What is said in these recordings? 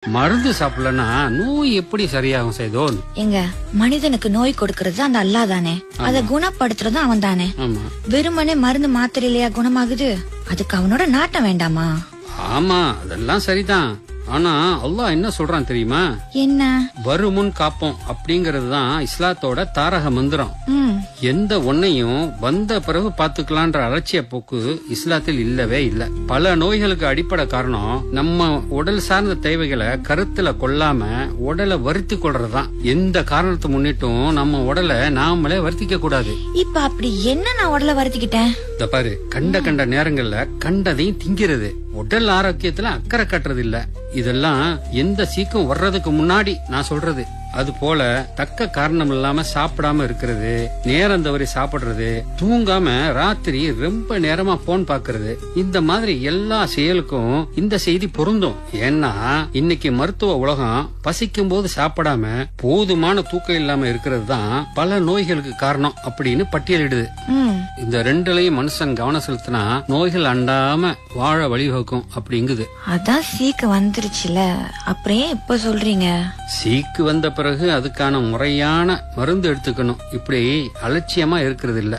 மருந்து சாப்பிடலன்னா நோய் எப்படி சரியாகும் செய்தோன்? எங்க மனிதனுக்கு நோய் கொடுக்கறது அந்த அல்லாஹ் தானே, அத குணப்படுத்துறதும் அவன் தானே. ஆமா வெறுமனே மருந்து மாத்திரையிலயா குணமாகுது? அதுக்கு அவனோட நாட்டம் வேண்டாமா? ஆமா, அதெல்லாம் சரிதான். ஆனா அல்லாஹ் என்ன சொல்றான் தெரியுமா? என்ன? வருமுன் காப்போம் அப்படிங்கறது தான் இஸ்லாத்தோட தாரக மந்திரம். எந்த ஒன்னையும் வந்த பிறகு பாத்துக்கலான்ற அலட்சிய போக்கு இஸ்லாத்தில் இல்லவே இல்ல. பல நோய்களுக்கு அடிப்படை காரணம் நம்ம உடல் சார்ந்த தேவைகளை கருத்துல கொள்ளாம உடலை வருத்தி கொள்றதுதான். எந்த காரணத்தை முன்னிட்டும் நம்ம உடலை நாமளே வருத்திக்க கூடாது. இப்ப அப்படி என்ன நான் உடல வருத்திக்கிட்டேன்? இந்த பாரு, கண்ட நேரங்கள்ல கண்டதையும் திங்கிறது, உடல் ஆரோக்கியத்துல அக்கறை கட்டுறது இல்ல. இதெல்லாம் எந்த சீக்கம் வர்றதுக்கு முன்னாடி நான் சொல்றது. அது போல தக்க காரணம் இல்லாம சாப்பிடாம இருக்கிறது, நேரம் தவறி சாப்பிடுறது, தூங்காம ராத்திரி ரொம்ப நேரமா போன் பாக்குறது, இந்த மாதிரி எல்லா செயலுக்கும் இந்த செய்தி பொருந்தும். ஏன்னா இன்னைக்கு மருத்துவ உலகம் பசிக்கும் போது சாப்பிடாம போதுமான தூக்கம் இல்லாம இருக்கிறது தான் பல நோய்களுக்கு காரணம் அப்படின்னு பட்டியலிடுது. இந்த ரெண்டுலயும் மனுஷன் கவனம் செலுத்தினா நோய்கள் அண்டாம வாழ வழிவகுக்கும் அப்படிங்குது. அதான் சீக்கு வந்துருச்சுல, அப்புறம் ஏன் இப்ப சொல்றீங்க? சீக்கு வந்த பிறகு அதுக்கான முறையான மருந்து எடுத்துக்கணும். இப்படி அலட்சியமா இருக்கிறது இல்ல.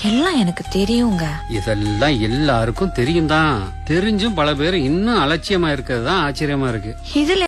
எல்லாம் எனக்கு தெரியுங்க. இதெல்லாம் எல்லாருக்கும் தெரியும் தான். தெரிஞ்சும் பல பேர் இன்னும் அலட்சியமா இருக்கிறது தான் ஆச்சரியமா இருக்கு. இதுல